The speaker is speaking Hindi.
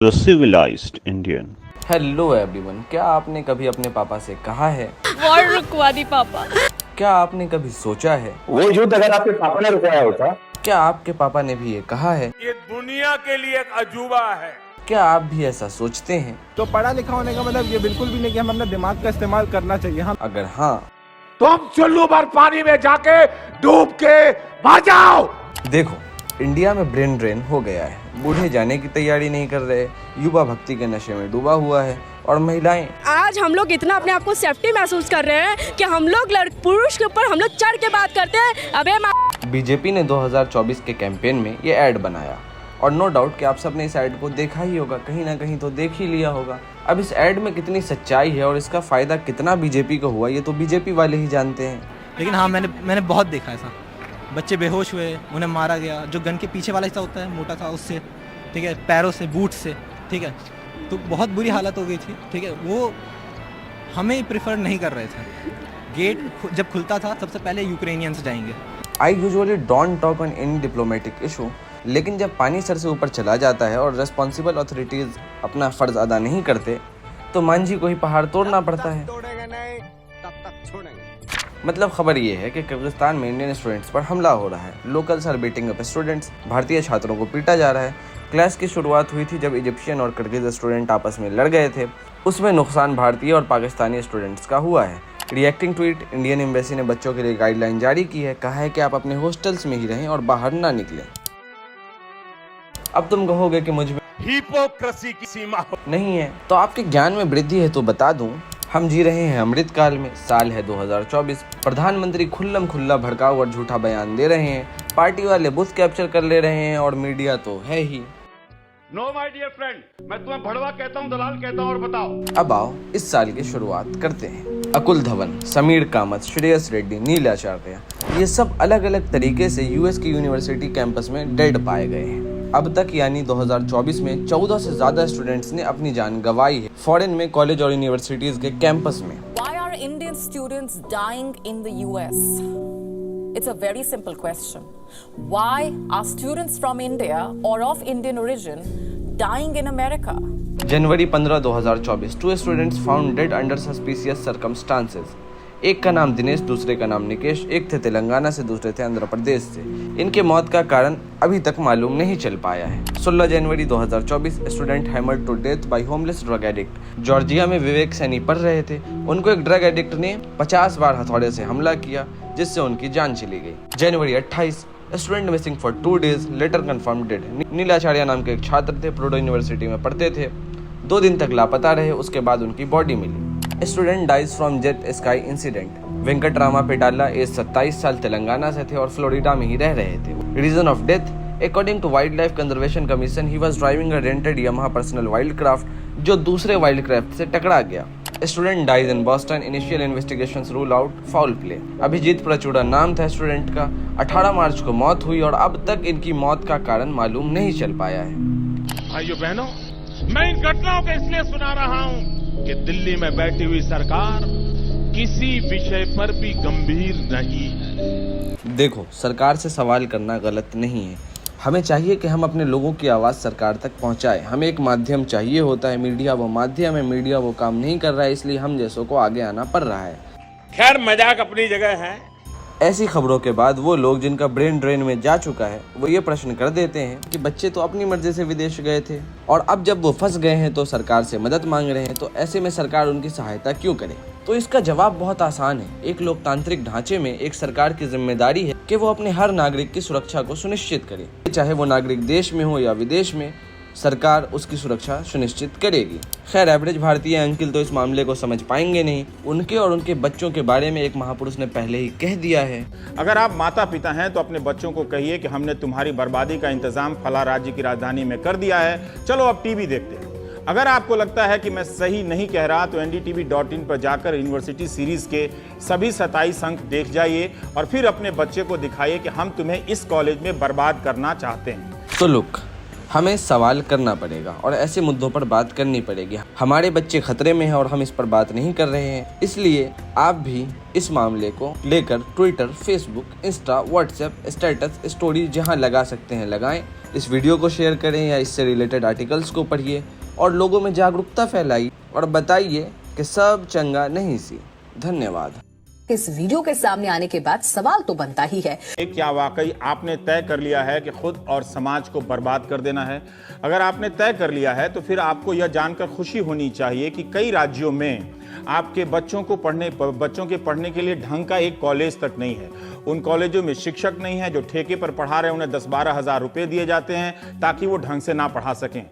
The civilized Indian. Hello everyone, क्या आपने कभी अपने पापा से कहा है? वॉर रुकवा दी पापा। क्या आपने कभी सोचा है वो युद्ध अगर आपके पापा ने रुकवाया होता? क्या आपके पापा ने भी ये कहा है? ये दुनिया के लिए एक अजूबा है। क्या आप भी ऐसा सोचते हैं? तो पढ़ा लिखा होने का मतलब ये बिल्कुल भी नहीं कि हम अपने दिमाग का इस्तेमाल करना चाहिए। हम अगर हाँ तो हम चुल्लू भर पानी में जाके डूब के मर जाओ। देखो, इंडिया में ब्रेन ड्रेन हो गया है। बूढ़े जाने की तैयारी नहीं कर रहे, युवा भक्ति के नशे में डूबा हुआ है और महिलाएं आज हम लोग इतना अपने आप को सेफ्टी महसूस कर रहे हैं कि हम लोग पुरुष के ऊपर हम लोग चढ़ के बात करते हैं। अबे बीजेपी ने 2024 के कैंपेन में ये ऐड बनाया और नो डाउट कि आप सबने इस ऐड को देखा ही होगा, कहीं ना कहीं तो देख ही लिया होगा। अब इस ऐड में कितनी सच्चाई है और इसका फायदा कितना बीजेपी को हुआ, ये तो बीजेपी वाले ही जानते हैं। लेकिन हाँ, मैंने बहुत देखा ऐसा, बच्चे बेहोश हुए, उन्हें मारा गया, जो गन के पीछे वाला हिस्सा होता है मोटा सा, उससे, ठीक है, पैरों से, बूट से, ठीक है, तो बहुत बुरी हालत हो गई थी, ठीक है। वो हमें प्रेफर नहीं कर रहे थे। गेट जब खुलता था सबसे पहले यूक्रेनियंस जाएंगे। I usually don't talk on any diplomatic issue, लेकिन जब पानी सर से ऊपर चला जाता है और रेस्पॉन्सिबल अथॉरिटीज अपना फर्ज अदा नहीं करते तो मांझी को ही पहाड़ तोड़ना पड़ता है। मतलब खबर ये है कि किर्गिस्तान में इंडियन स्टूडेंट्स पर हमला हो रहा है। Locals are beating up students, भारतीय छात्रों को पीटा जा रहा है। क्लास की शुरुआत हुई थी जब इजिप्शियन और किर्गिज स्टूडेंट आपस में लड़ गए थे। उसमें नुकसान भारतीय और पाकिस्तानी स्टूडेंट्स का हुआ है। Reacting to it, Indian embassy ने बच्चों के लिए गाइडलाइन जारी की है। कहा है कि आप अपने हॉस्टल्स में ही रहें और बाहर ना निकलें। अब तुम कहोगे कि मुझ में हिपोक्रेसी की सीमा नहीं है, तो आपके ज्ञान में वृद्धि है तो बता दूं, हम जी रहे हैं अमृत काल में। साल है 2024। प्रधानमंत्री खुल्लम खुल्ला भड़काऊ और झूठा बयान दे रहे हैं, पार्टी वाले बुथ कैप्चर कर ले रहे हैं और मीडिया तो है ही। नो माय डियर फ्रेंड, मैं तुम्हें भड़वा कहता हूँ, दलाल कहता हूँ, और बताओ। अब आओ इस साल की शुरुआत करते हैं। अकुल धवन, समीर कामत, श्रेयस रेड्डी, नील आचार्य, ये सब अलग अलग तरीके से यूएस की यूनिवर्सिटी कैंपस में डेड पाए गए हैं। अब तक यानी 2024 में 14 से ज्यादा स्टूडेंट्स ने अपनी जान गंवाई है फॉरेन में, कॉलेज और यूनिवर्सिटीज के कैंपस में। Why are Indian students dying in the US? It's a very simple question. Why are students from India or of Indian origin dying in America? January 15, 2024, 2 students found dead under suspicious circumstances. एक का नाम दिनेश, दूसरे का नाम निकेश। एक थे तेलंगाना से, दूसरे थे आंध्र प्रदेश से। इनके मौत का कारण अभी तक मालूम नहीं चल पाया है। 16 जनवरी 2024, student hammered to death by homeless drug addict. Georgia में विवेक सैनी पढ़ रहे थे, उनको एक ड्रग एडिक्ट ने 50 बार हथौड़े से हमला किया जिससे उनकी जान चली गई। जनवरी 28, student missing for 2 days, later confirm dead. Neelacharya नाम के एक छात्र थे, प्रूडो यूनिवर्सिटी में पढ़ते थे, 2 दिन तक लापता रहे, उसके बाद उनकी बॉडी मिली। Student dies from jet ski incident. Venkatarama Pitala, age 27 साल, तेलंगाना से थे और फ्लोरिडा में ही रह रहे थे। Reason of death, according to wildlife conservation commission, he was driving a rented Yamaha personal wild craft जो दूसरे वाइल्ड क्राफ्ट से टकरा गया। Student dies in Boston, initial investigations rule out foul play. Abhijeet Paruchuri नाम था स्टूडेंट का। 18 मार्च को मौत हुई और अब तक इनकी मौत का कारण मालूम नहीं चल पाया है। भाइयों बहनों, मैं इन घटनाओं को इसलिए सुना रहा हूँ कि दिल्ली में बैठी हुई सरकार किसी विषय पर भी गंभीर नहीं है। देखो, सरकार से सवाल करना गलत नहीं है। हमें चाहिए कि हम अपने लोगों की आवाज़ सरकार तक पहुंचाएं। हमें एक माध्यम चाहिए होता है, मीडिया वो माध्यम है। मीडिया वो काम नहीं कर रहा है, इसलिए हम जैसों को आगे आना पड़ रहा है। खैर, मजाक अपनी जगह है। ऐसी खबरों के बाद वो लोग जिनका ब्रेन ड्रेन में जा चुका है वो ये प्रश्न कर देते हैं कि बच्चे तो अपनी मर्जी से विदेश गए थे और अब जब वो फंस गए हैं तो सरकार से मदद मांग रहे हैं, तो ऐसे में सरकार उनकी सहायता क्यों करे? तो इसका जवाब बहुत आसान है। एक लोकतांत्रिक ढांचे में एक सरकार की जिम्मेदारी है कि वो अपने हर नागरिक की सुरक्षा को सुनिश्चित करे, चाहे वो नागरिक देश में हो या विदेश में, सरकार उसकी सुरक्षा सुनिश्चित करेगी। खैर, एवरेज भारतीय अंकिल तो इस मामले को समझ पाएंगे नहीं। उनके और उनके बच्चों के बारे में एक महापुरुष ने पहले ही कह दिया है, अगर आप माता पिता हैं तो अपने बच्चों को कहिए कि हमने तुम्हारी बर्बादी का इंतजाम फला राज्य की राजधानी में कर दिया है, चलो अब टीवी देखते हैं। अगर आपको लगता है कि मैं सही नहीं कह रहा तो ndtv.in पर जाकर यूनिवर्सिटी सीरीज के सभी 27 अंक देख जाइए और फिर अपने बच्चे को दिखाइए कि हम तुम्हें इस कॉलेज में बर्बाद करना चाहते हैं। तो लुक, हमें सवाल करना पड़ेगा और ऐसे मुद्दों पर बात करनी पड़ेगी। हमारे बच्चे खतरे में हैं और हम इस पर बात नहीं कर रहे हैं, इसलिए आप भी इस मामले को लेकर Twitter, Facebook, Insta, WhatsApp, status, story जहां लगा सकते हैं लगाएं। इस वीडियो को शेयर करें या इससे रिलेटेड आर्टिकल्स को पढ़िए और लोगों में जागरूकता फैलाइए और बताइए कि सब चंगा नहीं सी। धन्यवाद। इस वीडियो के सामने आने के बाद सवाल तो बनता ही है, क्या वाकई आपने तय कर लिया है कि खुद और समाज को बर्बाद कर देना है? अगर आपने तय कर लिया है तो फिर आपको यह जानकर खुशी होनी चाहिए कि कई राज्यों में आपके बच्चों के पढ़ने के लिए ढंग का एक कॉलेज तक नहीं है। उन कॉलेजों में शिक्षक नहीं है, जो ठेके पर पढ़ा रहे हैं उन्हें 10-12 हज़ार रुपए दिए जाते हैं ताकि वो ढंग से ना पढ़ा सकें।